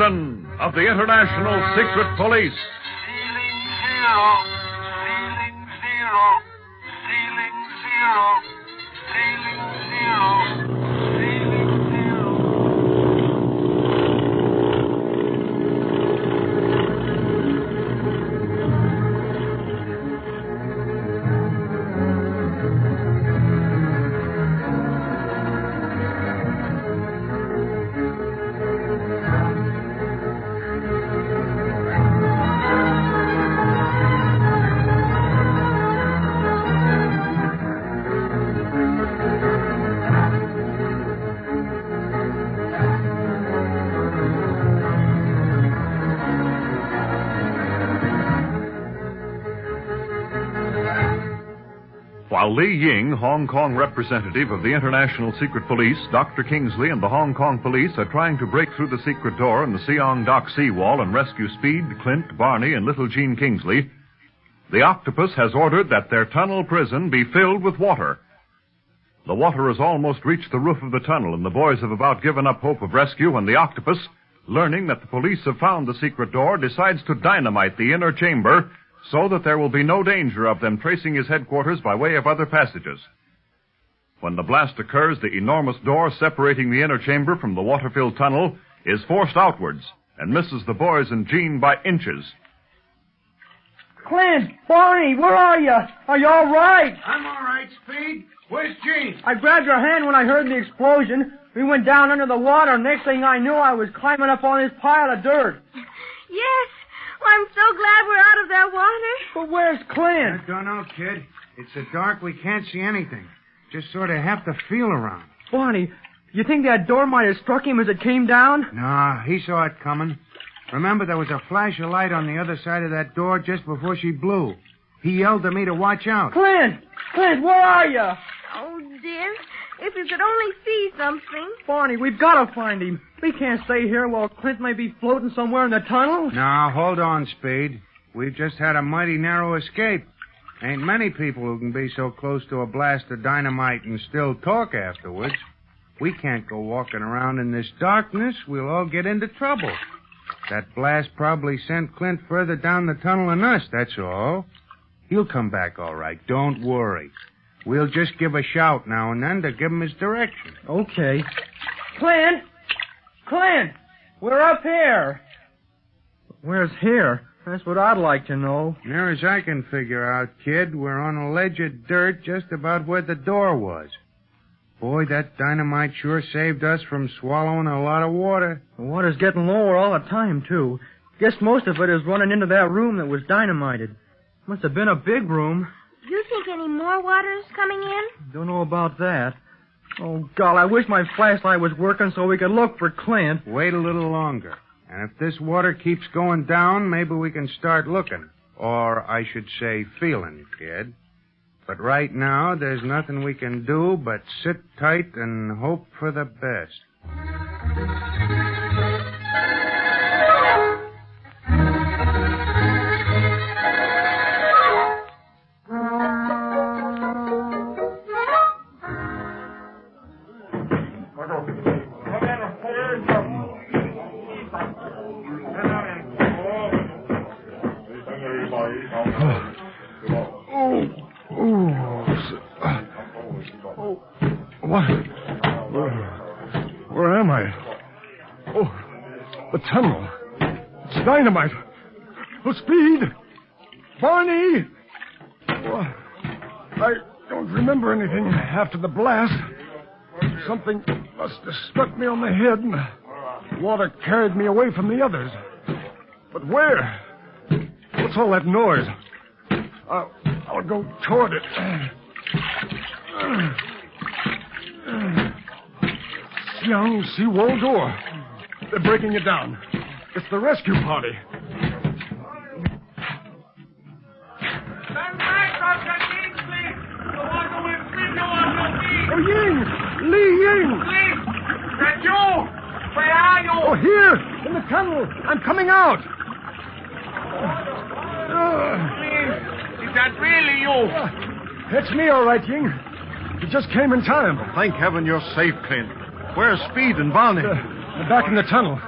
prison of the International Secret Police. Ceiling zero, ceiling zero, ceiling zero, ceiling zero, ceiling zero. While Li Ying, Hong Kong representative of the International Secret Police, Dr. Kingsley, and the Hong Kong police are trying to break through the secret door in the Siong Dock seawall and rescue Speed, Clint, Barney, and little Jean Kingsley, the octopus has ordered that their tunnel prison be filled with water. The water has almost reached the roof of the tunnel, and the boys have about given up hope of rescue when the octopus, learning that the police have found the secret door, decides to dynamite the inner chamber so that there will be no danger of them tracing his headquarters by way of other passages. When the blast occurs, the enormous door separating the inner chamber from the water-filled tunnel is forced outwards and misses the boys and Jean by inches. Clint, Barney, where are you? Are you all right? I'm all right, Speed. Where's Jean? I grabbed your hand when I heard the explosion. We went down under the water, and next thing I knew, I was climbing up on this pile of dirt. Yes. Well, I'm so glad we're out of that water. But where's Clint? I don't know, kid. It's so dark we can't see anything. Just sort of have to feel around. Barney, you think that door might have struck him as it came down? Nah, he saw it coming. Remember, there was a flash of light on the other side of that door just before she blew. He yelled to me to watch out. Clint, where are you? Oh, dear. If you could only see something. Barney, we've got to find him. We can't stay here while Clint may be floating somewhere in the tunnel. Now, hold on, Speed. We've just had a mighty narrow escape. Ain't many people who can be so close to a blast of dynamite and still talk afterwards. We can't go walking around in this darkness. We'll all get into trouble. That blast probably sent Clint further down the tunnel than us, that's all. He'll come back all right. Don't worry. We'll just give a shout now and then to give him his direction. Okay. Clint, we're up here. Where's here? That's what I'd like to know. Near as I can figure out, kid, we're on a ledge of dirt just about where the door was. Boy, that dynamite sure saved us from swallowing a lot of water. The water's getting lower all the time, too. Guess most of it is running into that room that was dynamited. Must have been a big room. You think any more water's coming in? Don't know about that. Oh, God, I wish my flashlight was working so we could look for Clint. Wait a little longer. And if this water keeps going down, maybe we can start looking. Or, I should say, feeling, kid. But right now, there's nothing we can do but sit tight and hope for the best. Where am I? Oh, the tunnel. It's dynamite. Oh, Speed! Barney! Oh, I don't remember anything after the blast. Something must have struck me on the head, and the water carried me away from the others. But where? What's all that noise? I'll go toward it. Young seawall door. They're breaking it down. It's the rescue party. Stand back, Dr. Kingsley! The water will sweep you on your feet! Oh, Ying! Li Ying! Please! That's you! Where are you? Oh, here! In the tunnel! I'm coming out! Please! Is that really you? It's me, all right, Ying. You just came in time. Thank heaven you're safe, Clint. Where's Speed and Barney? They're back in the tunnel.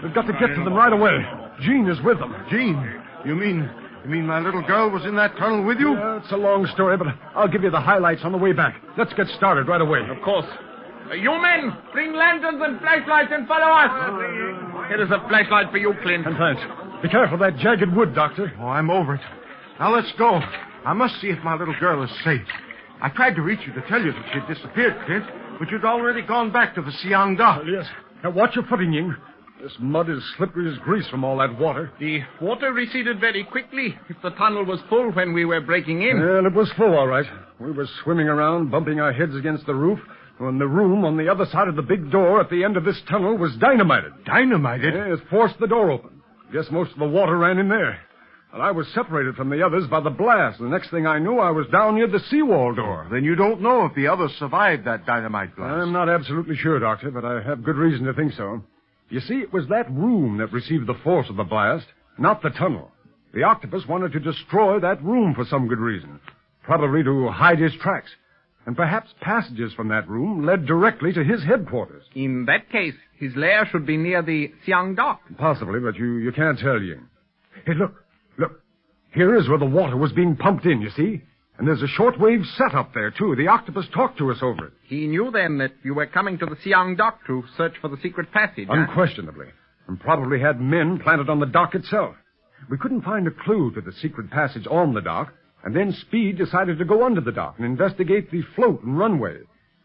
We've got to get to them right away. Jean is with them. Jean? You mean my little girl was in that tunnel with you? Yeah, it's a long story, but I'll give you the highlights on the way back. Let's get started right away. Of course. You men, bring lanterns and flashlights and follow us. Here is a flashlight for you, Clint. And thanks. Be careful of that jagged wood, Doctor. Oh, I'm over it. Now let's go. I must see if my little girl is safe. I tried to reach you to tell you that she had disappeared, Clint, but you'd already gone back to the Siang dock. Yes. Now watch your footing, Ying. This mud is slippery as grease from all that water. The water receded very quickly. If the tunnel was full when we were breaking in. Well, it was full, all right. We were swimming around, bumping our heads against the roof, when the room on the other side of the big door at the end of this tunnel was dynamited. Dynamited? Yeah, it forced the door open. Guess most of the water ran in there. And I was separated from the others by the blast. The next thing I knew, I was down near the seawall door. Then you don't know if the others survived that dynamite blast. I'm not absolutely sure, Doctor, but I have good reason to think so. You see, it was that room that received the force of the blast, not the tunnel. The octopus wanted to destroy that room for some good reason, probably to hide his tracks. And perhaps passages from that room led directly to his headquarters. In that case, his lair should be near the Siang dock. Possibly, but you can't tell, Ying. Hey, look. Here is where the water was being pumped in, you see? And there's a shortwave set up there, too. The octopus talked to us over it. He knew then that you were coming to the Siang dock to search for the secret passage. Unquestionably. And probably had men planted on the dock itself. We couldn't find a clue to the secret passage on the dock, and then Speed decided to go under the dock and investigate the float and runway.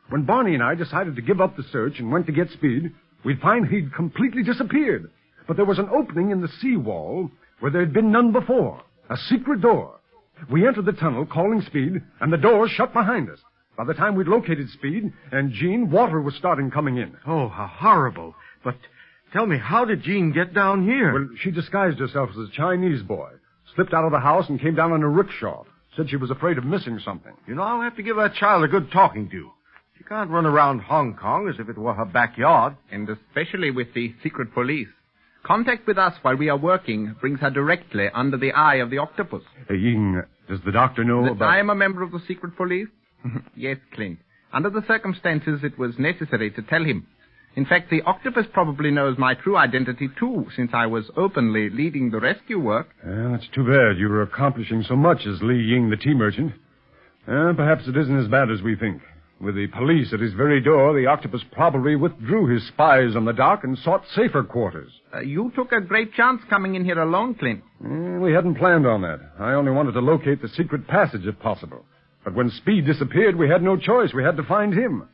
When Barney and I decided to give up the search and went to get Speed, we'd find he'd completely disappeared. But there was an opening in the seawall where there had been none before. A secret door. We entered the tunnel, calling Speed, and the door shut behind us. By the time we'd located Speed and Jean, water was starting coming in. Oh, how horrible. But tell me, how did Jean get down here? Well, she disguised herself as a Chinese boy, slipped out of the house and came down in a rickshaw. Said she was afraid of missing something. You know, I'll have to give that child a good talking to. She can't run around Hong Kong as if it were her backyard. And especially with the secret police. Contact with us while we are working brings her directly under the eye of the octopus. Hey, Ying, does the doctor know about... I am a member of the secret police? Yes, Clint. Under the circumstances, it was necessary to tell him. In fact, the octopus probably knows my true identity, too, since I was openly leading the rescue work. That's too bad. You were accomplishing so much as Li Ying, the tea merchant. Perhaps it isn't as bad as we think. With the police at his very door, the octopus probably withdrew his spies on the dock and sought safer quarters. You took a great chance coming in here alone, Clint. We hadn't planned on that. I only wanted to locate the secret passage if possible. But when Speed disappeared, we had no choice. We had to find him.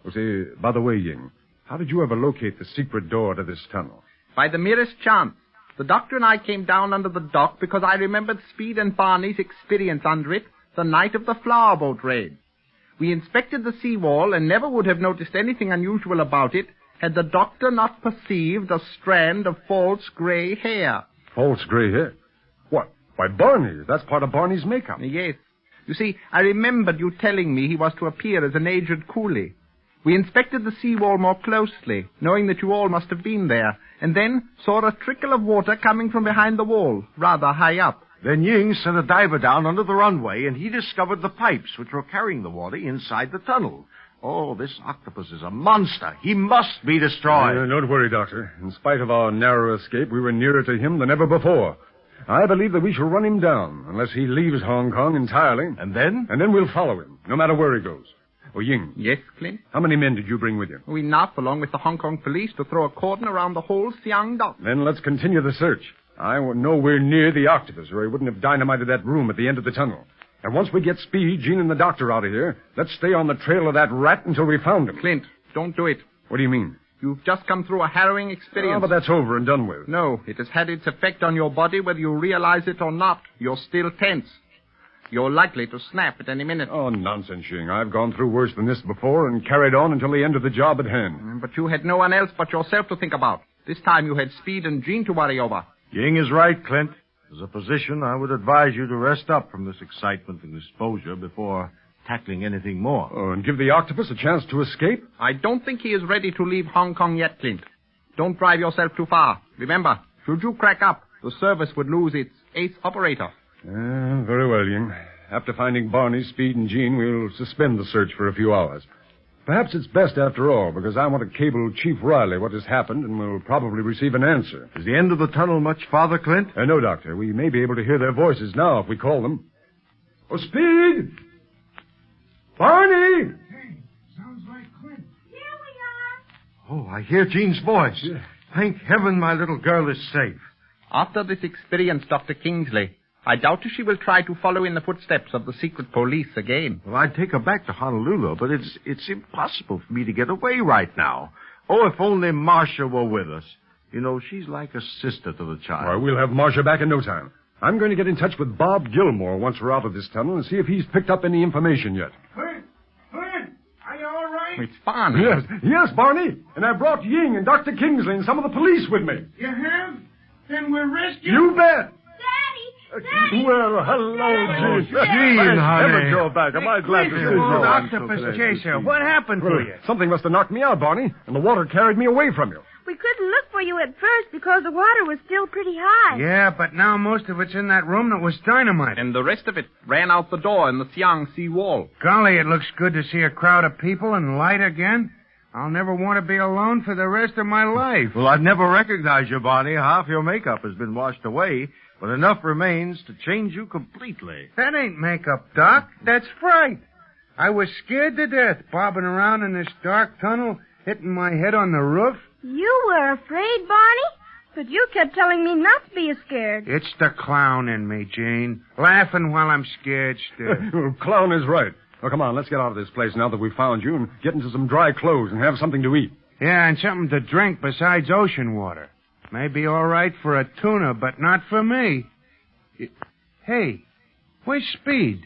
Well, see, by the way, Ying, how did you ever locate the secret door to this tunnel? By the merest chance. The doctor and I came down under the dock because I remembered Speed and Barney's experience under it the night of the flower boat raid. We inspected the seawall and never would have noticed anything unusual about it had the doctor not perceived a strand of false gray hair. False gray hair? What? Why, Barney. That's part of Barney's makeup. Yes. You see, I remembered you telling me he was to appear as an aged coolie. We inspected the seawall more closely, knowing that you all must have been there, and then saw a trickle of water coming from behind the wall, rather high up. Then Ying sent a diver down under the runway, and he discovered the pipes which were carrying the water inside the tunnel. Oh, this octopus is a monster. He must be destroyed. Don't worry, Doctor. In spite of our narrow escape, we were nearer to him than ever before. I believe that we shall run him down, unless he leaves Hong Kong entirely. And then? And then we'll follow him, no matter where he goes. Oh, Ying. Yes, Clint? How many men did you bring with you? Enough, along with the Hong Kong police, to throw a cordon around the whole Siang dock. Then let's continue the search. I was nowhere near the octopus, or he wouldn't have dynamited that room at the end of the tunnel. And once we get Speed, Jean, and the doctor out of here, let's stay on the trail of that rat until we found him. Clint, don't do it. What do you mean? You've just come through a harrowing experience. Oh, but that's over and done with. No, it has had its effect on your body whether you realize it or not. You're still tense. You're likely to snap at any minute. Oh, nonsense, Ying. I've gone through worse than this before and carried on until the end of the job at hand. But you had no one else but yourself to think about. This time you had Speed and Jean to worry over. Ying is right, Clint. As a physician, I would advise you to rest up from this excitement and exposure before tackling anything more. Oh, and give the octopus a chance to escape? I don't think he is ready to leave Hong Kong yet, Clint. Don't drive yourself too far. Remember, should you crack up, the service would lose its ace operator. Very well, Ying. After finding Barney, Speed, and Jean, we'll suspend the search for a few hours. Perhaps it's best after all, because I want to cable Chief Riley what has happened, and we'll probably receive an answer. Is the end of the tunnel much farther, Clint? No, Doctor. We may be able to hear their voices now if we call them. Oh, Speed! Barney! Hey, sounds like Clint. Here we are. Oh, I hear Jean's voice. Yeah. Thank heaven my little girl is safe. After this experience, Dr. Kingsley, I doubt if she will try to follow in the footsteps of the secret police again. Well, I'd take her back to Honolulu, but it's impossible for me to get away right now. Oh, if only Marcia were with us. You know, she's like a sister to the child. All right, we'll have Marcia back in no time. I'm going to get in touch with Bob Gilmore once we're out of this tunnel and see if he's picked up any information yet. Clint! Are you all right? It's Barney. Yes, Barney. And I brought Ying and Dr. Kingsley and some of the police with me. You have? Then we're rescued. You bet. Daddy! Well, hello, Gene. Gene, honey. Never go back. Am I glad to see you? old octopus chaser. What happened to you? Something must have knocked me out, Barney, and the water carried me away from you. We couldn't look for you at first because the water was still pretty high. Yeah, but now most of it's in that room that was dynamite. And the rest of it ran out the door in the Siang Sea wall. Golly, it looks good to see a crowd of people and light again. I'll never want to be alone for the rest of my life. Well, I've never recognized you, Barney. Half your makeup has been washed away, but enough remains to change you completely. That ain't makeup, Doc. That's fright. I was scared to death, bobbing around in this dark tunnel, hitting my head on the roof. You were afraid, Barney? But you kept telling me not to be scared. It's the clown in me, Jane. Laughing while I'm scared still. Clown is right. Well, come on, let's get out of this place now that we've found you and get into some dry clothes and have something to eat. Yeah, and something to drink besides ocean water. May be all right for a tuna, but not for me. Hey, where's Speed?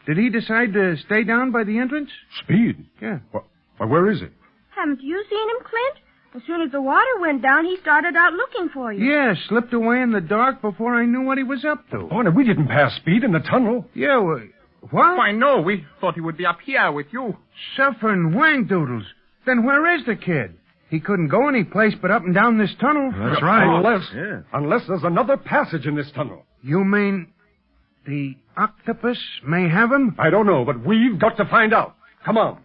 Did he decide to stay down by the entrance? Speed? Yeah. Why, where is he? Haven't you seen him, Clint? As soon as the water went down, he started out looking for you. Yeah, slipped away in the dark before I knew what he was up to. Barney, we didn't pass Speed in the tunnel. Yeah, what? Why, no, we thought he would be up here with you. Suffering wang doodles. Then where is the kid? He couldn't go any place but up and down this tunnel. That's right. Unless there's another passage in this tunnel. You mean the octopus may have him? I don't know, but we've got to find out. Come on.